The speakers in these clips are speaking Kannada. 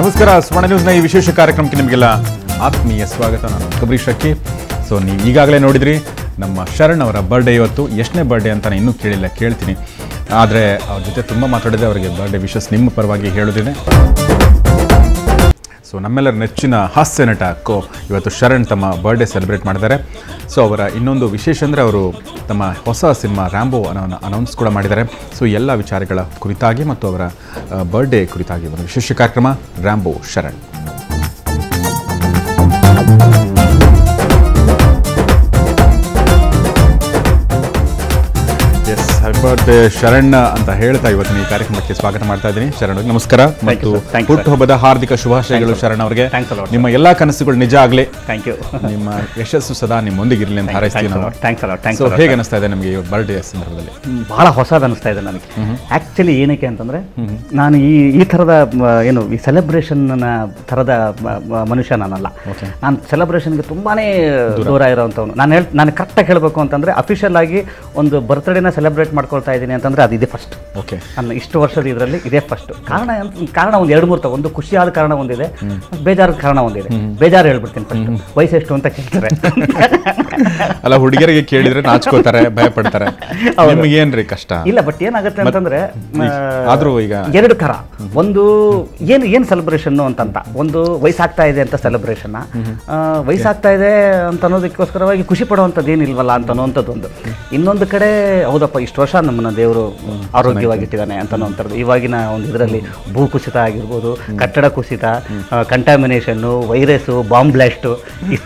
ನಮಸ್ಕಾರ. ಸ್ವರ್ಣ ನ್ಯೂಸ್ನ ಈ ವಿಶೇಷ ಕಾರ್ಯಕ್ರಮಕ್ಕೆ ನಿಮಗೆಲ್ಲ ಆತ್ಮೀಯ ಸ್ವಾಗತ. ನಾನು ಕಬರೀಶ್ ಶಕ್ಕಿ. ಸೊ ನೀವು ಈಗಾಗಲೇ ನೋಡಿದ್ರಿ ನಮ್ಮ ಶರಣ್ ಅವರ ಬರ್ಡೇ ಇವತ್ತು. ಎಷ್ಟನೇ ಬರ್ಡೇ ಅಂತ ನಾನು ಇನ್ನೂ ಕೇಳಿಲ್ಲ, ಕೇಳ್ತೀನಿ. ಆದರೆ ಅವ್ರ ಜೊತೆ ತುಂಬ ಮಾತಾಡಿದೆ. ಅವರಿಗೆ ಬರ್ಡೇ ವಿಶಸ್ ನಿಮ್ಮ ಪರವಾಗಿ ಹೇಳೋದಿದೆ. ಸೊ ನಮ್ಮೆಲ್ಲರ ನೆಚ್ಚಿನ ಹಾಸ್ಯ ನಟ ಇವತ್ತು ಶರಣ್ ತಮ್ಮ ಬರ್ಡೇ ಸೆಲೆಬ್ರೇಟ್ ಮಾಡಿದ್ದಾರೆ. ಸೊ ಅವರ ಇನ್ನೊಂದು ವಿಶೇಷ ಅಂದರೆ ಅವರು ತಮ್ಮ ಹೊಸ ಸಿನಿಮಾ ರ್ಯಾಂಬೋ ಅನೌನ್ಸ್ ಕೂಡ ಮಾಡಿದ್ದಾರೆ. ಸೊ ಎಲ್ಲ ವಿಚಾರಗಳ ಕುರಿತಾಗಿ ಮತ್ತು ಅವರ ಬರ್ಡೇ ಕುರಿತಾಗಿ ಒಂದು ವಿಶೇಷ ಕಾರ್ಯಕ್ರಮ Rambo Sharan. Happy birthday Sharan ಅಂತ ಹೇಳ್ತಾ ಇವತ್ತಿನ ಈ ಕಾರ್ಯಕ್ರಮಕ್ಕೆ ಸ್ವಾಗತ ಮಾಡ್ತಾ ಇದ್ದೀನಿ. ಶರಣ್ ನಮಸ್ಕಾರ ಮತ್ತು ಹುಟ್ಟುಹಬ್ಬದ ಹಾರ್ದಿಕ ಶುಭಾಶಯಗಳು ಶರಣ್ ಅವರಿಗೆ. ನಿಮ್ಮ ಎಲ್ಲಾ ಕನಸುಗಳು ನಿಜ ಆಗಲಿ, ನಿಮ್ಮ ಯಶಸ್ಸು ಸದಾ ನಿಮ್ಮೊಂದಿಗಿರಲಿ ಅಂತ ಹಾರೈಸ್ತೀನಿ ನಾನು. ಹೇಗೆ ಅನಿಸ್ತಾ ಇದೆ ನಿಮಗೆ ಬರ್ಡೇ ಸಂದರ್ಭದಲ್ಲಿ? ಬಹಳ ಹೊಸದು ಅನಿಸ್ತಾ ಇದೆ ನನಗೆ. ಆಕ್ಚುಲಿ ಏನಕ್ಕೆ ಅಂತಂದ್ರೆ ನಾನು ಈ ಥರದ ಏನು ಈ ಸೆಲೆಬ್ರೇಷನ್ ಥರದ ಮನುಷ್ಯ ನಾನಲ್ಲ. ನಾನು ಸೆಲೆಬ್ರೇಷನ್ಗೆ ತುಂಬಾನೇ ದೂರ ಇರೋವಂಥವ್ನು. ನಾನು ಕರೆಕ್ಟಾಗಿ ಹೇಳಬೇಕು ಅಂತಂದ್ರೆ ಅಫಿಷಿಯಲ್ ಆಗಿ ಒಂದು ಬರ್ತ್ಡೇನ ಸೆಲೆಬ್ರೇಟ್ ಮಾಡ್ಕೊಳ್ತಾ ಇದ್ದೀನಿ ಅಂತಂದ್ರೆ ಅದು ಇದೆ ಫಸ್ಟ್. ಓಕೆ, ನನ್ನ ಇಷ್ಟು ವರ್ಷದ ಇದರಲ್ಲಿ ಇದೇ ಫಸ್ಟ್. ಕಾರಣ ಒಂದು 2-3 ಒಂದು ಖುಷಿಯಾದ ಕಾರಣ ಒಂದಿದೆ, ಬೇಜಾರದ ಕಾರಣ ಒಂದಿದೆ. ಬೇಜಾರು ಹೇಳ್ಬಿಡ್ತೀನಿ ಫಸ್ಟ್. ವಯಸ್ಸೆಷ್ಟು ಅಂತ ಕೇಳ್ತಾರೆ. ಅಲ್ಲ, ಹುಡುಗಿಯರಿಗೆ ಕೇಳಿದ್ರೆ ನಾಚ್ಕೋತಾರೆ, ಭಯ ಪಡ್ತಾರೆ. ನಿಮಗೆ ಏನ್ರಿ ಕಷ್ಟ? ಇಲ್ಲ, ಬಟ್ ಏನಾಗುತ್ತೆ ಅಂತಂದ್ರೆ ಆದ್ರೂ ಈಗ 2 ಕರ. ಒಂದು ಏನು ಸೆಲೆಬ್ರೇಷನ್ ಅಂತಂತ, ಒಂದು ವಯಸ್ಸಾಗ್ತಾ ಇದೆ ಅಂತ ಸೆಲೆಬ್ರೇಷನ್, ವಯಸ್ಸಾಗ್ತಾ ಇದೆ ಅಂತ ಅನ್ನೋದಕ್ಕೋಸ್ಕರವಾಗಿ ಖುಷಿ ಪಡುವಂಥದ್ದು ಏನಿಲ್ವಲ್ಲ ಅಂತ ಅನ್ನೋವಂಥದ್ದು ಒಂದು. ಇನ್ನೊಂದು ಕಡೆ ಹೌದಪ್ಪ, ಇಷ್ಟು ವರ್ಷ ನಮ್ಮನ್ನ ದೇವರು ಆರೋಗ್ಯವಾಗಿಟ್ಟಿದ್ದಾನೆ ಅಂತ ಅನ್ನೋಂಥದ್ದು. ಇವಾಗಿನ ಒಂದು ಇದರಲ್ಲಿ ಭೂ ಕುಸಿತ ಆಗಿರ್ಬೋದು, ಕಟ್ಟಡ ಕುಸಿತ, ಕಂಟಾಮಿನೇಷನ್ನು, ವೈರಸ್ಸು, ಬಾಂಬ್ ಬ್ಲಾಸ್ಟು,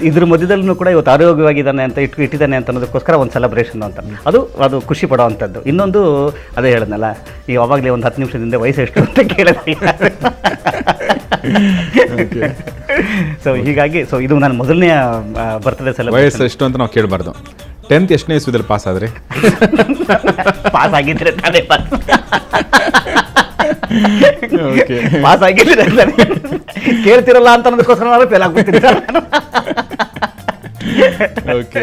ಇದ್ರ ಮಧ್ಯದಲ್ಲೂ ಕೂಡ ಇವತ್ತು ಆರೋಗ್ಯವಾಗಿದ್ದಾನೆ ಅಂತ ಇಟ್ಟಿದ್ದಾನೆ ಅಂತ ಅನ್ನೋದಕ್ಕೋಸ್ಕರ ಒಂದು ಸೆಲೆಬ್ರೇಷನ್ ಅಂತ ಅದು ಖುಷಿ ಪಡೋವಂಥದ್ದು. ಇನ್ನೊಂದು ಅದೇ ಹೇಳಿದ್ನಲ್ಲ, ಈಗ ಅವಾಗಲೇ ಒಂದು 10 ನಿಮಿಷದಿಂದ ವಯಸ್ಸು ಎಷ್ಟು ಅಂತ ಕೇಳಿದೆ. ಸೊ ಹೀಗಾಗಿ ಇದು ನನ್ನ ಮೊದಲನೇ ಬರ್ತ್ಡೇ ಸೆಲೆಬ್ರೇಷನ್. ವಯಸ್ಸು ಎಷ್ಟು ಅಂತ ನಾವು ಕೇಳಬಾರ್ದು. 10th ಎಷ್ಟನೇ ಇಸ್ವಿದಲ್ಲಿ ಪಾಸ್ ಆದ್ರಿ? ಪಾಸ್ ಆಗಿದ್ರೆ ತಾನೇ ಪಾಸ್ ಆಗಿದ್ರೆ ಕೇಳ್ತಿರಲ್ಲ ಅಂತ ಅನ್ನೋದಕ್ಕೋಸ್ಕರ ನಾನು ಫೇಲ್ ಆಗ್ಬಿಡ್ತೀನಿ. ಓಕೆ,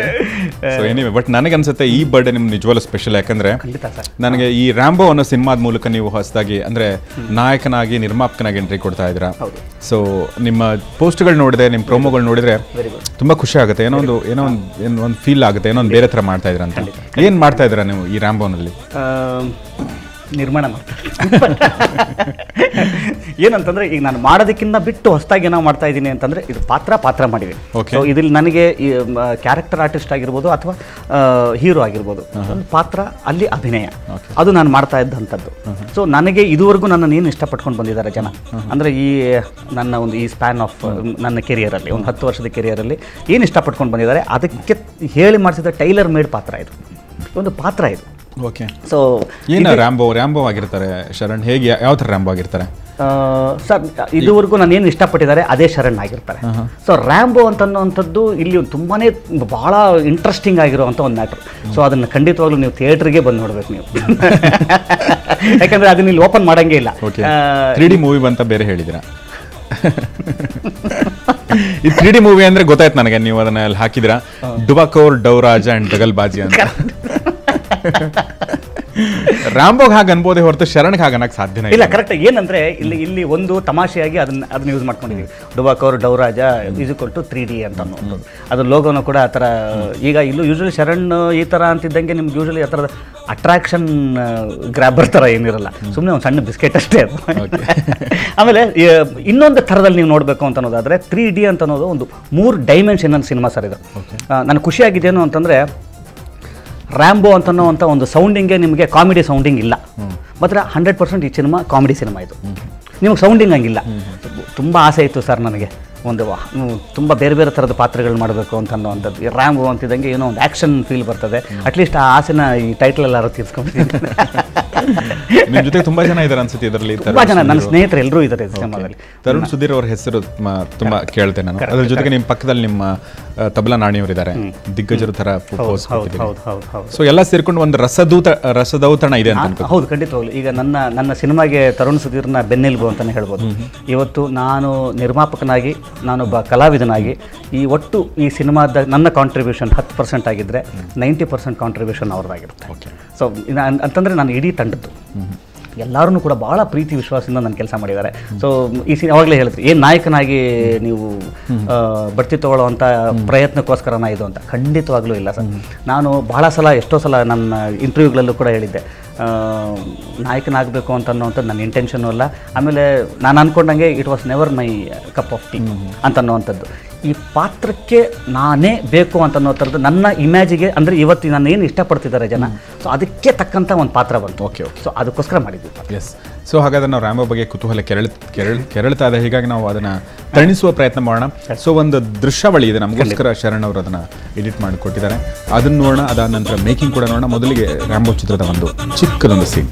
ಸೊ ಎನಿವೆ, ಬಟ್ ನನಗನ್ಸುತ್ತೆ ಈ ಬರ್ಡೇ ನಿಮ್ಗೆ ನಿಜವಾಗ್ಲೂ ಸ್ಪೆಷಲ್. ಯಾಕಂದ್ರೆ ನನಗೆ ಈ ರ್ಯಾಂಬೋ ಅನ್ನೋ ಸಿನಿಮಾದ ಮೂಲಕ ನೀವು ಹೊಸದಾಗಿ ಅಂದ್ರೆ ನಾಯಕನಾಗಿ ನಿರ್ಮಾಪಕನಾಗಿ ಎಂಟ್ರಿ ಕೊಡ್ತಾ ಇದ್ದೀರಾ. ಸೊ ನಿಮ್ಮ ಪೋಸ್ಟ್ಗಳು ನೋಡಿದೆ, ನಿಮ್ಮ ಪ್ರೋಮೋಗಳು ನೋಡಿದ್ರೆ ತುಂಬಾ ಖುಷಿ ಆಗುತ್ತೆ. ಏನೋ ಒಂದು ಫೀಲ್ ಆಗುತ್ತೆ, ಏನೋ ಒಂದು ಬೇರೆ ತರ ಮಾಡ್ತಾ ಇದ್ದೀರಾ ಅಂತ. ಏನ್ ಮಾಡ್ತಾ ಇದ್ದೀರಾ ನೀವು ಈ ರ್ಯಾಂಬೋನಲ್ಲಿ? ನಿರ್ಮಾಣ ಮಾಡ್ತಾರೆ. ಏನಂತಂದ್ರೆ ಈಗ ನಾನು ಮಾಡೋದಕ್ಕಿಂತ ಬಿಟ್ಟು ಹೊಸದಾಗಿ ಏನೋ ಮಾಡ್ತಾ ಇದ್ದೀನಿ ಅಂತಂದ್ರೆ ಇದು ಪಾತ್ರ ಮಾಡಿದೆ. ಸೊ ಇದ್ರಲ್ಲಿ ನನಗೆ ಕ್ಯಾರೆಕ್ಟರ್ ಆರ್ಟಿಸ್ಟ್ ಆಗಿರ್ಬೋದು ಅಥವಾ ಹೀರೋ ಆಗಿರ್ಬೋದು, ಒಂದು ಪಾತ್ರ ಅಲ್ಲಿ ಅಭಿನಯ, ಅದು ನಾನು ಮಾಡ್ತಾ ಇದ್ದಂಥದ್ದು. ಸೊ ನನಗೆ ಇದುವರೆಗೂ ನನ್ನನ್ನು ಏನು ಇಷ್ಟಪಟ್ಕೊಂಡು ಬಂದಿದ್ದಾರೆ ಜನ ಅಂದ್ರೆ ಈ ಈ ಸ್ಪ್ಯಾನ್ ಆಫ್ ನನ್ನ ಕೆರಿಯರಲ್ಲಿ, ಒಂದು 10 ವರ್ಷದ ಕೆರಿಯರಲ್ಲಿ ಏನು ಇಷ್ಟಪಟ್ಕೊಂಡು ಬಂದಿದ್ದಾರೆ, ಅದಕ್ಕೆ ಹೇಳಿ ಮಾಡಿಸಿದ ಟೈಲರ್ ಮೇಡ್ ಪಾತ್ರ ಇದು, ಒಂದು ಪಾತ್ರ ಇದು. ಓಕೆ, ಸೊ ಏನು ರ್ಯಾಂಬೋ ಆಗಿರ್ತಾರೆ ಶರಣ್? ಹೇಗೆ, ಯಾವ ಥರ ರ್ಯಾಂಬೋ ಆಗಿರ್ತಾರೆ ಸರ್? ಇದುವರೆಗೂ ನಾನು ಏನು ಇಷ್ಟಪಟ್ಟಿದ್ದಾರೆ ಅದೇ ಶರಣ್ ಆಗಿರ್ತಾರೆ. ಸೊ ರ್ಯಾಂಬೋ ಅಂತನ್ನುವಂಥದ್ದು ಇಲ್ಲಿ ತುಂಬಾನೇ ಬಹಳ ಇಂಟ್ರೆಸ್ಟಿಂಗ್ ಆಗಿರುವಂಥ ಒಂದು ಮ್ಯಾಟ್ರ್. ಸೊ ಅದನ್ನು ಖಂಡಿತವಾಗ್ಲೂ ನೀವು ಥಿಯೇಟ್ರಿಗೆ ಬಂದು ನೋಡ್ಬೇಕು ನೀವು. ಯಾಕಂದ್ರೆ ಅದನ್ನ ಇಲ್ಲಿ ಓಪನ್ ಮಾಡಂಗೇ ಇಲ್ಲ. 3D ಮೂವಿ ಅಂತ ಬೇರೆ ಹೇಳಿದ್ದೀರಾ. ಈ 3D ಮೂವಿ ಅಂದ್ರೆ ಗೊತ್ತಾಯ್ತು ನನಗೆ, ನೀವು ಅದನ್ನ ಅಲ್ಲಿ ಹಾಕಿದಿರಾ, ಡುಬಾಕೋರ್, ಡೌರಾಜ ಅಂಡ್ ದಗಲ್ಬಾಜಿ ಅಂತ. ರಾಂಬೋಗ್ ಹಾಗೆ ಅನ್ಬೋದೇ ಹೊರತು ಶರಣ್ ಹಾಗೆ ಅನ್ನಕ್ಕೆ ಸಾಧ್ಯನೇ ಇಲ್ಲ. ಕರೆಕ್ಟ್. ಏನಂದ್ರೆ ಇಲ್ಲಿ ಒಂದು ತಮಾಷೆಯಾಗಿ ಅದನ್ನ ಯೂಸ್ ಮಾಡ್ಕೊಂಡಿದ್ದೀವಿ. ಡುಬಾಕೋರ್, ಡೌರಾಜ = 3D ಅಂತ ಅನ್ನೋದು ಅದು ಲೋಗೋನು ಕೂಡ ಆ ಥರ. ಈಗ ಇಲ್ಲೂ ಯೂಶಲಿ ಶರಣ್ ಈ ಥರ ಅಂತಿದ್ದಂಗೆ ನಿಮ್ಗೆ ಯೂಶಲಿ ಆ ಥರದ ಅಟ್ರಾಕ್ಷನ್ ಗ್ರಾಬರ್ ಥರ ಏನಿರಲ್ಲ, ಸುಮ್ಮನೆ ಒಂದು ಸಣ್ಣ ಬಿಸ್ಕೆಟ್ ಅಷ್ಟೇ ಅದು. ಆಮೇಲೆ ಇನ್ನೊಂದು ಥರದಲ್ಲಿ ನೀವು ನೋಡಬೇಕು ಅಂತ ಅನ್ನೋದಾದರೆ 3D ಅಂತ ಅನ್ನೋದು ಒಂದು 3 ಡೈಮೆನ್ಷನಲ್ ಸಿನಿಮಾ ಸರ್ ಇದು. ನನಗೆ ಖುಷಿಯಾಗಿದ್ದೇನು ಅಂತಂದರೆ ರ್ಯಾಂಬೋ ಅಂತನ್ನುವಂಥ ಒಂದು ಸೌಂಡಿಂಗ್ಗೆ ನಿಮಗೆ ಕಾಮಿಡಿ ಸೌಂಡಿಂಗ್ ಇಲ್ಲ. ಮಾತ್ರ 100% ಈ ಸಿನಿಮಾ ಕಾಮಿಡಿ ಸಿನಿಮಾ ಇದು. ನಿಮಗೆ ಸೌಂಡಿಂಗ್ ಹಂಗಿಲ್ಲ. ತುಂಬ ಆಸೆ ಇತ್ತು ಸರ್ ನನಗೆ, ಒಂದು ತುಂಬ ಬೇರೆ ಥರದ ಪಾತ್ರಗಳು ಮಾಡಬೇಕು ಅಂತ ಅನ್ನೋವಂಥದ್ದು. ಈ ರ್ಯಾಂಬೋ ಅಂತಿದ್ದಂಗೆ ಏನೋ ಒಂದು ಆ್ಯಕ್ಷನ್ ಫೀಲ್ ಬರ್ತದೆ. ಅಟ್ಲೀಸ್ಟ್ ಆ ಆಸೆನ ಈ ಟೈಟಲ್ ಎಲ್ಲಾರು ತೀರ್ಸ್ಕೊಂಡಿದ್ದೀನಿ. ನಿಮ್ಮ ಜೊತೆ ತುಂಬಾ ಜನ ಇದ್ದಾರೆ ಅನ್ಸುತ್ತೆ ಇದರಲ್ಲಿ. ತುಂಬಾ ಜನ ನನ್ನ ಸ್ನೇಹಿತರು ಎಲ್ಲರೂ ಇದ್ದಾರೆ ಸಿನಿಮಾದಲ್ಲಿ. ತರುಣ್ ಸುಧೀರ್ ಅವರ ಹೆಸರು ತುಂಬಾ ಕೇಳ್ತೇನೆ ನಾನು. ಅದ್ರ ಜೊತೆಗೆ ನಿಮ್ಮ ಪಕ್ಕದಲ್ಲಿ ನಿಮ್ಮ ತಬಲಾ ನಾಣಿಯವರು ಇದ್ದಾರೆ, ದಿಗ್ಗಜರ ಥರ ಪೋಸ್ ಕೊಟ್ಟಿದ್ದಾರೆ. ಸೊ ಎಲ್ಲ ಸೇರ್ಕೊಂಡು ಒಂದು ರಸದೌತಣ ಇದೆ ಅಂತ. ಹೌದು, ಖಂಡಿತವಾಗ್ಲು. ಈಗ ನನ್ನ ಸಿನಿಮಾಗೆ ತರುಣ್ ಸುಧೀರ್ನ ಬೆನ್ನೆಲುಬು ಅಂತಲೇ ಹೇಳ್ಬೋದು. ಇವತ್ತು ನಾನು ನಿರ್ಮಾಪಕನಾಗಿ, ನಾನೊಬ್ಬ ಕಲಾವಿದನಾಗಿ ಒಟ್ಟು ಈ ಸಿನಿಮಾದ ನನ್ನ ಕಾಂಟ್ರಿಬ್ಯೂಷನ್ 10% ಆಗಿದ್ದರೆ 90% ಕಾಂಟ್ರಿಬ್ಯೂಷನ್ ಅವ್ರದ್ದಾಗಿರುತ್ತೆ. ಸೊ ಅಂತಂದರೆ ನಾನು ಇಡೀ ತಂಡದ್ದು ಎಲ್ಲರೂ ಕೂಡ ಭಾಳ ಪ್ರೀತಿ ವಿಶ್ವಾಸದಿಂದ ನನ್ನ ಕೆಲಸ ಮಾಡಿದ್ದಾರೆ. ಸೊ ಈ ಸೀನ್ ಅವಾಗಲೇ ಹೇಳಿದ್ರಿ, ಏನು ನಾಯಕನಾಗಿ ನೀವು ಬಡ್ತಿ ತೊಗೊಳ್ಳೋವಂಥ ಪ್ರಯತ್ನಕ್ಕೋಸ್ಕರನ ಇದು ಅಂತ. ಖಂಡಿತವಾಗ್ಲೂ ಇಲ್ಲ ಸರ್. ನಾನು ಭಾಳ ಸಲ ಎಷ್ಟೋ ಸಲ ನನ್ನ ಇಂಟರ್ವ್ಯೂಗಳಲ್ಲೂ ಕೂಡ ಹೇಳಿದ್ದೆ, ನಾಯಕನಾಗಬೇಕು ಅಂತನ್ನುವಂಥದ್ದು ನನ್ನ ಇಂಟೆನ್ಷನು ಅಲ್ಲ. ಆಮೇಲೆ ನಾನು ಅಂದ್ಕೊಂಡಂಗೆ it was never my cup of tea ಅಂತನ್ನುವಂಥದ್ದು. ಈ ಪಾತ್ರಕ್ಕೆ ನಾನೇ ಬೇಕು ಅಂತನ್ನೋ ಥರದ್ದು ನನ್ನ ಇಮ್ಯಾಜಿಗೆ, ಅಂದರೆ ಇವತ್ತು ನಾನು ಏನು ಇಷ್ಟಪಡ್ತಿದ್ದಾರೆ ಜನ, ಸೊ ಅದಕ್ಕೆ ತಕ್ಕಂಥ ಒಂದು ಪಾತ್ರ ಬಂತು. ಓಕೆ. ಸೊ ಅದಕ್ಕೋಸ್ಕರ ಮಾಡಿದ್ವಿ. ಎಸ್. ಸೊ ಹಾಗಾದ್ರೆ ನಾವು ರಾಂಬೋ ಬಗ್ಗೆ ಕುತೂಹಲ ಕೆರಳ್ತಾ ಇದೆ, ಹೀಗಾಗಿ ನಾವು ಅದನ್ನು ತಣಿಸುವ ಪ್ರಯತ್ನ ಮಾಡೋಣ. ಸೊ ಒಂದು ದೃಶ್ಯಾವಳಿ ಇದೆ ನಮಗೋಸ್ಕರ, ಶರಣ್ ಅವರು ಅದನ್ನು ಎಡಿಟ್ ಮಾಡಿ ಕೊಟ್ಟಿದ್ದಾರೆ, ಅದನ್ನು ನೋಡೋಣ. ಅದಾದ ನಂತರ ಮೇಕಿಂಗ್ ಕೂಡ ನೋಡೋಣ. ಮೊದಲಿಗೆ ರಾಂಬೋ ಚಿತ್ರದ ಒಂದು ಚಿಕ್ಕದೊಂದು ಸೀನ್.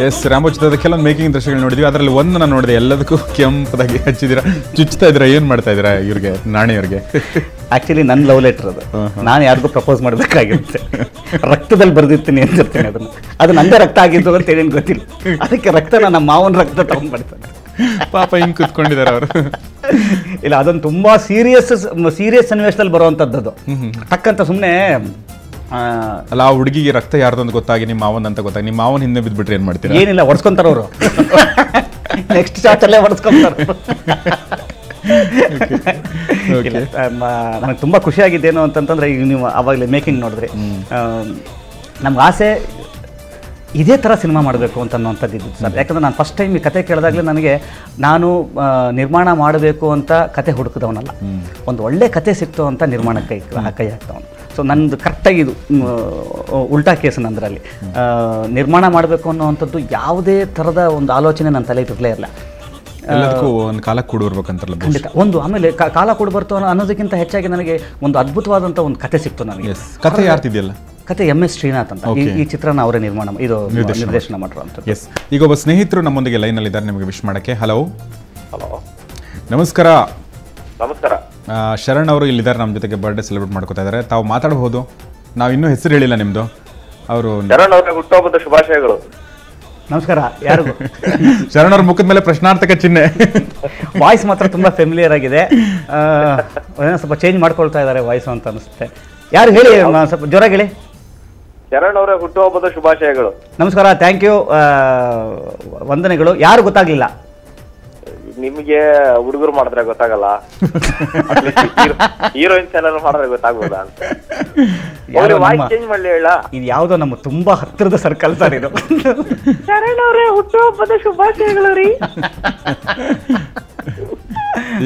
ಎಸ್, ರಾಂಬೋ ಚಿತ್ರದ ಕೆಲವೊಂದು ಮೇಕಿಂಗ್ ದೃಶ್ಯಗಳು ನೋಡಿದ್ವಿ. ಅದರಲ್ಲಿ ಒಂದು ನಾನು ನೋಡಿದೆ, ಎಲ್ಲದಕ್ಕೂ ಕೆಂಪದಾಗಿ ಹಚ್ಚಿದ್ದೀರಾ, ಚುಚ್ತಾ ಇದ್ದೀರಾ, ಏನು ಮಾಡ್ತಾ ಇದ್ದೀರಾ ಇವ್ರಿಗೆ, ನಾಣಿಯವ್ರಿಗೆ? ಆ್ಯಕ್ಚುಲಿ ನನ್ನ ಲವ್ ಲೆಟರ್ ಅದು. ನಾನು ಯಾರಿಗೂ ಪ್ರಪೋಸ್ ಮಾಡಬೇಕಾಗಿರುತ್ತೆ, ರಕ್ತದಲ್ಲಿ ಬರೆದಿರ್ತೀನಿ ಅಂತಿರ್ತೀನಿ. ಅದು ನಂದೇ ರಕ್ತ ಆಗಿದ್ದು ಅಂತ ಹೇಳಿ ಗೊತ್ತಿಲ್ಲ, ಅದಕ್ಕೆ ರಕ್ತನ ನಮ್ಮ ಮಾವನ ರಕ್ತ ತಗೊಂಡ್ಬರ್ತಾರೆ. ಪಾಪ ಹಿಂಗೆ ಕೂತ್ಕೊಂಡಿದ್ದಾರೆ ಅವರು. ಇಲ್ಲ, ಅದೊಂದು ತುಂಬ ಸೀರಿಯಸ್ ಸನ್ನಿವೇಶದಲ್ಲಿ ಬರುವಂಥದ್ದು. ಅದು ಟಕ್ಕಂತ ಸುಮ್ಮನೆ ಅಲ್ಲ, ಆ ಹುಡುಗಿಗೆ ರಕ್ತ ಯಾರ್ದಂತ ಗೊತ್ತಾಗಿ ನಿಮ್ಮ ಮಾವನ್ ಅಂತ ಗೊತ್ತಾಗಿ ನಿಮ್ಮ ಮಾವನ ಹಿಂದೆ ಬಿದ್ದುಬಿಟ್ರೆ ಏನು ಮಾಡ್ತೀರಾ? ಏನಿಲ್ಲ, ಹೊಡ್ಸ್ಕೊಂತಾರ ಅವರು. ನೆಕ್ಸ್ಟ್ ಶಾಟಲ್ಲೇ ಹೊಡ್ಸ್ಕೊಂತಾರೆ. ನನಗೆ ತುಂಬ ಖುಷಿಯಾಗಿದ್ದೇನು ಅಂತಂತಂದ್ರೆ, ಈಗ ನೀವು ಆವಾಗಲೇ ಮೇಕಿಂಗ್ ನೋಡಿದ್ರಿ, ನಮ್ಗೆ ಆಸೆ ಇದೇ ಥರ ಸಿನಿಮಾ ಮಾಡಬೇಕು ಅಂತನ್ನುವಂಥದ್ದು ಇದ್ದು ಸರ್. ಯಾಕಂದರೆ ನಾನು ಫಸ್ಟ್ ಟೈಮ್ ಈ ಕತೆ ಕೇಳಿದಾಗಲೇ ನನಗೆ, ನಾನು ನಿರ್ಮಾಣ ಮಾಡಬೇಕು ಅಂತ ಕತೆ ಹುಡುಕಿದವನಲ್ಲ, ಒಂದು ಒಳ್ಳೆ ಕತೆ ಸಿಕ್ತು ಅಂತ ನಿರ್ಮಾಣಕ್ಕೆ ಕೈ ಹಾಕ್ತವನು. ಸೊ ನಂದು ಕರೆಕ್ಟಾಗಿ ಇದು ಉಲ್ಟಾ ಕೇಸ್ ನಂದರಲ್ಲಿ. ನಿರ್ಮಾಣ ಮಾಡಬೇಕು ಅನ್ನೋವಂಥದ್ದು ಯಾವುದೇ ಥರದ ಒಂದು ಆಲೋಚನೆ ನನ್ನ ತಲೆ ಇರಲೇ ಇಲ್ಲ. ಒಂದು ಕಾಲ ಕೂಡಿರ್ಬೇಕಂತಾರಲ್ಲ, ಖಂಡಿತ ಒಂದು. ಆಮೇಲೆ ಕಾಲ ಕೂಡಬರ್ತು ಅನ್ನೋದಕ್ಕಿಂತ ಹೆಚ್ಚಾಗಿ ನನಗೆ ಒಂದು ಅದ್ಭುತವಾದಂಥ ಒಂದು ಕತೆ ಸಿಕ್ತು ನನಗೆ. ಕತೆ ಯಾರ್ತಿದೆಯಲ್ಲ? ಕತೆ MS ಶ್ರೀನಾಥ್ ಅಂತ. ಈ ಚಿತ್ರನ ಅವರೇ ನಿರ್ದೇಶನ ಮಾಡಿರುವಂಥದ್ದು. ಎಸ್, ಈಗ ಒಬ್ಬ ಸ್ನೇಹಿತರು ನಮ್ಮೊಂದಿಗೆ ಲೈನಲ್ಲಿ ಇದ್ದಾರೆ, ನಿಮಗೆ ವಿಶ್ ಮಾಡಕ್ಕೆ. ಹಲೋ. ಹಲೋ, ನಮಸ್ಕಾರ. ನಮಸ್ಕಾರ. ಶರಣ್ ಅವರು ಇಲ್ಲಿದ್ದಾರೆ, ನಮ್ಮ ಜೊತೆಗೆ ಬರ್ಡೇ ಸೆಲೆಬ್ರೇಟ್ ಮಾಡ್ಕೋತಾ ಇದ್ದಾರೆ. ತಾವು ಮಾತಾಡಬಹುದು, ನಾವು ಇನ್ನೂ ಹೆಸರು ಹೇಳಿಲ್ಲ ನಿಮ್ಮದು. ಅವರು ಶರಣ್ ಅವರ ಹುಟ್ಟುಹಬ್ಬದ ಶುಭಾಶಯಗಳು. ನಮಸ್ಕಾರ. ಯಾರು? ಶರಣ್ ಅವ್ರ ಮುಖದ ಮೇಲೆ ಪ್ರಶ್ನಾರ್ಥಕ ಚಿಹ್ನೆ. ವಾಯ್ಸ್ ಮಾತ್ರ ತುಂಬ ಫೆಮಿಲಿಯರ್ ಆಗಿದೆ, ಸ್ವಲ್ಪ ಚೇಂಜ್ ಮಾಡ್ಕೊಳ್ತಾ ಇದ್ದಾರೆ ವಾಯ್ಸು ಅಂತ ಅನಿಸುತ್ತೆ. ಯಾರು ಹೇಳಿ, ಸ್ವಲ್ಪ ಜೋರಾಗಿ ಹೇಳಿ. ಶರಣ್ ಅವರ ಹುಟ್ಟುಹಬ್ಬದ ಶುಭಾಶಯಗಳು. ನಮಸ್ಕಾರ, ಥ್ಯಾಂಕ್ ಯು, ವಂದನೆಗಳು. ಯಾರು ಗೊತ್ತಾಗ್ಲಿಲ್ಲ? ನಿಮ್ಗೆ ಹುಡುಗರು ಮಾಡಿದ್ರೆ ಗೊತ್ತಾಗಲ್ಲ, ಹೀರೋಯಿನ್ಸ್ ಏನಾದ್ರು ಮಾಡಿದ್ರೆ ಗೊತ್ತಾಗ್ಬೋದಾ ಅಂತ. ವಾಯ್ಸ್ ಚೇಂಜ್ ಮಾಡ್ಲಿ ಹೇಳ. ಇದು ಯಾವ್ದೋ ನಮ್ಮ ತುಂಬಾ ಹತ್ತಿರದ ಸರ್ಕಲ್ ಸರ್ ಇದು. ಶರಣ್ ಅವರೇ ಹುಟ್ಟುಹಬ್ಬದ ಶುಭಾಶಯಗಳು ರೀ.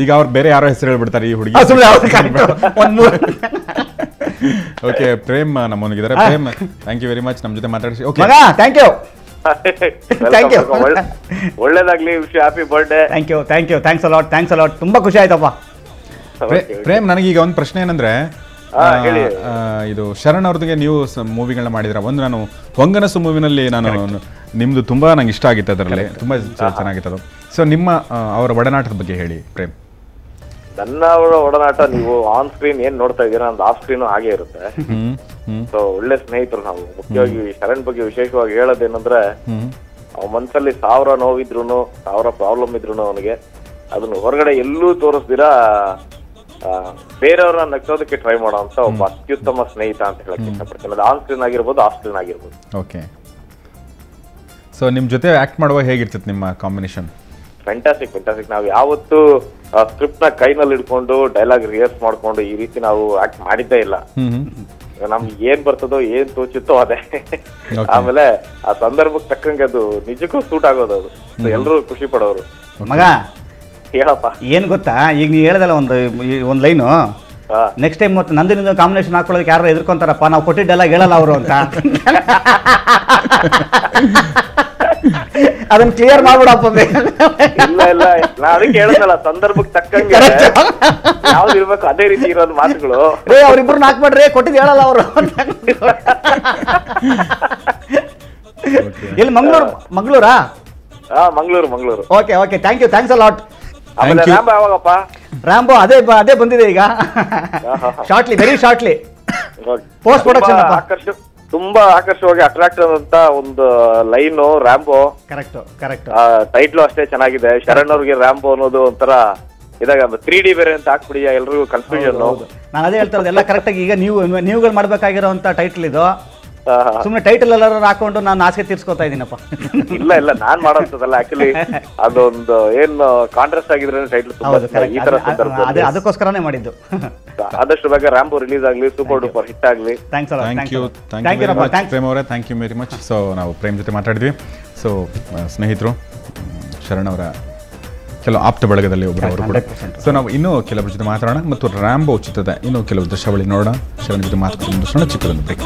ಈಗ ಅವ್ರು ಬೇರೆ ಯಾರೋ ಹೆಸರು ಹೇಳ್ಬಿಡ್ತಾರೆ ಈ ಹುಡುಗಿ. ಓಕೆ, ಪ್ರೇಮ್ ನಮ್ಮನಿಗಿದ್ದಾರೆ. Prem, thank you very much ನಮ್ಮ ಜೊತೆ ಮಾತಾಡಿಸಿ. Okay, thank you. Thank you, ಒಳ್ಳೇದಾಗ್ಲಿ. Wish happy birthday. Thank you, thank you, thanks a lot. ತುಂಬಾ ಖುಷಿ ಆಯ್ತಪ್ಪ. ಪ್ರೇಮ್, ನನಗೀಗ ಒಂದು ಪ್ರಶ್ನೆ ಏನಂದ್ರೆ, ಇದು ಶರಣ್ ಅವ್ರದಿಗೆ ನೀವು ಮೂವಿಗಳನ್ನ ಮಾಡಿದ್ರ. ಒಂದು ನಾನು ಹೊಂಗನಸು ಮೂವಿನಲ್ಲಿ ನಿಮ್ದು ತುಂಬಾ ನಂಗೆ ಇಷ್ಟ ಆಗಿತ್ತು, ಅದರಲ್ಲಿ ತುಂಬಾ ಚೆನ್ನಾಗಿತ್ತು. ಸೊ ನಿಮ್ಮ ಅವರ ಒಡನಾಟದ ಬಗ್ಗೆ ಹೇಳಿ ಪ್ರೇಮ್. ನನ್ನ ಒಡನಾಟ ನೀವು ಆನ್ ಸ್ಕ್ರೀನ್ ಏನ್ ನೋಡ್ತಾ ಇದ್ದೀರಾ ಅಂತ ಆಫ್ ಸ್ಕ್ರೀನ್ ಹಾಗೆ ಇರುತ್ತೆ. ಸೊ ಒಳ್ಳೆ ಸ್ನೇಹಿತರು ನಾವು. ಮುಖ್ಯವಾಗಿ ಶರಣ್ ಬಗ್ಗೆ ವಿಶೇಷವಾಗಿ ಹೇಳೋದೇನಂದ್ರೆ, ಅವ್ ಮನ್ಸಲ್ಲಿ 1000 ನೋವಿದ್ರು 1000 ಪ್ರಾಬ್ಲಮ್ ಇದ್ರು ಅವನಿಗೆ ಅದನ್ನು ಹೊರಗಡೆ ಎಲ್ಲೂ ತೋರಿಸ್ದಿರಾ ಬೇರೆಯವ್ರನ್ನ ನಗ್ಸೋದಕ್ಕೆ ಟ್ರೈ ಮಾಡೋ ಅಂತ ಒಬ್ಬ ಅತ್ಯುತ್ತಮ ಸ್ನೇಹಿತ ಅಂತ ಹೇಳಕ್ ಇಷ್ಟಪಡ್ತೀನಿ. ಅದು ಆನ್ ಸ್ಕ್ರೀನ್ ಆಗಿರ್ಬೋದು, ಆಫ್ ಸ್ಕ್ರೀನ್ ಆಗಿರ್ಬೋದು. ಓಕೆ, ಸೊ ನಿಮ್ ಜೊತೆ ಆಕ್ಟ್ ಮಾಡುವಾಗ ಹೇಗಿರ್ತದೆ ನಿಮ್ಮ ಕಾಂಬಿನೇಷನ್? ಫ್ಯಾಂಟಾಸ್ಟಿಕ್. ನಾವು ಯಾವತ್ತು ಸ್ಕ್ರಿಪ್ಟ್ ನ ಕೈನಲ್ಲಿ ಹಿಡ್ಕೊಂಡು ಡೈಲಾಗ್ ರಿಹರ್ಸ್ ಮಾಡ್ಕೊಂಡು ಈ ರೀತಿ ನಾವು ಆಕ್ಟ್ ಮಾಡಿದ್ದೇ ಇಲ್ಲ. ನಮ್ಗೆ ಏನ್ ಬರ್ತದೋ ಏನ್ ತೋಚುತ್ತೋ ಅದೇ. ಆಮೇಲೆ ಆ ಸಂದರ್ಭಕ್ಕೆ ತಕ್ಕಂಗೆ ಅದು ನಿಜಕ್ಕೂ ಸೂಟ್ ಆಗೋದು. ಅದು ಎಲ್ರು ಖುಷಿ ಪಡೋರು. ಮಗ ಹೇಳಪ್ಪ, ಏನ್ ಗೊತ್ತಾ, ಈಗ ನೀ ಹೇಳದಲ್ಲ ಒಂದ್ ಲೈನು, ನೆಕ್ಸ್ಟ್ ಟೈಮ್ ಮತ್ತೆ ನಂದಿನಿಂದ ಕಾಂಬಿನೇಷನ್ ಹಾಕೊಳ್ಳೋದಕ್ಕೆ ಯಾರು ಎದುರ್ಕೊಂತಾರಪ್ಪ, ನಾವು ಕೊಟ್ಟಿದ್ದೆಲ್ಲ ಹೇಳಲ್ಲ ಅವರು ಅಂತ. ಅದನ್ನ ಕ್ಲಿಯರ್ ಮಾಡ್ಬಿಡಪ್ಪ. ಇಲ್ಲ ನಾ ಅದಕ್ಕೆ ಹೇಳದಲ್ಲ, ಸಂದರ್ಭಕ್ಕೆ ತಕ್ಕಂಗೆ ಯಾವ್ದು ಇರ್ಬೇಕು ಅದೇ ರೀತಿ ಇರೋದು ಮಾತುಗಳು. ಅವ್ರಿಬ್ರು ಹಾಕ್ಬೇಡ್ರಿ, ಕೊಟ್ಟಿದ್ದು ಹೇಳಲ್ಲ ಅವರು. ಎಲ್ಲಿ ಮಂಗಳೂರಾ? Mangaluru. Okay, thanks a lot. ಆಮೇಲೆ ರ್ಯಾಂಬೋ ಯಾವಾಗಪ್ಪ? ರ್ಯಾಂಬೋ ಅದೇ ಬಂದಿದೆ ಈಗ, shortly, very shortly. Post production ತುಂಬಾ ಆಕರ್ಷವಾಗಿ ಅಟ್ರಾಕ್ಟ್ ಆದಂತ ಒಂದು ಲೈನು ರ್ಯಾಂಬೋ. ಕರೆಕ್ಟ್. ಟೈಟ್ಲು ಅಷ್ಟೇ ಚೆನ್ನಾಗಿದೆ. ಶರಣ್ ಅವ್ರಿಗೆ ರ್ಯಾಂಬೋ ಅನ್ನೋದು ಒಂಥರ ಇದಾಗ 3D ಬೇರೆ ಅಂತ ಹಾಕ್ಬಿಡಿ, ಎಲ್ರಿಗೂ ಕನ್ಫ್ಯೂಷನ್. ನಾನು ಅದೇ ಹೇಳ್ತಾ ಇರೋದು, ಎಲ್ಲ ಕರೆಕ್ಟ್ ಆಗಿ ಈಗ ನೀವುಗಳು ಮಾಡ್ಬೇಕಾಗಿರೋಂತ ಟೈಟ್ಲ್ ಇದು. ಸುಮ್ಮನೆ ಟೈಟಲ್ ಎಲ್ಲರೂ ಹಾಕೊಂಡು ನಾನು ಆಸೆ ತೀರ್ಸ್ಕೊತಾ ಇದೀನಪ್ಪ. ಇಲ್ಲ ನಾನ್ ಮಾಡೋದಲ್ಲ, ಆಕ್ಚುಲಿ ಅದೊಂದು ಏನು ಕಾಂಟ್ರಾಸ್ಟ್ ಆಗಿದ್ರೆ ಟೈಟಲ್ ಈ ತರ ಅದಕ್ಕೋಸ್ಕರನೇ ಮಾಡಿದ್ದು. ಆದಷ್ಟು ಬೇಗ ರ್ಯಾಂಬೋ ರಿಲೀಸ್ ಆಗ್ಲಿ, ಸೂಪರ್ ಡೂಪರ್ ಹಿಟ್ ಆಗ್ಲಿ. ಥ್ಯಾಂಕ್ ಯು ಪ್ರೇಮ್ ಅವರೇ, thank you very much. So ನಾವು ಪ್ರೇಮ್ ಜೊತೆ ಮಾತಾಡಿದ್ವಿ. ಸೊ ಸ್ನೇಹಿತರು, ಶರಣ್ ಅವರ ಕೆಲವು ಆಪ್ತ ಬಳಗದಲ್ಲಿ ಒಬ್ಬರು ಅವರು ಕೂಡ. ಸೊ ನಾವು ಇನ್ನೂ ಕೆಲವರ ಜೊತೆ ಮಾತಾಡೋಣ ಮತ್ತು ರ್ಯಾಂಬೋ ಚಿತ್ರದ ಇನ್ನೂ ಕೆಲವು ದೃಶ್ಯಾವಳಿ ನೋಡೋಣ. ಶರಣ್ ಜೊತೆ ಮಾತಾಡೋಣ ಚಿತ್ರದಲ್ಲಿ ಬ್ರೇಕ್.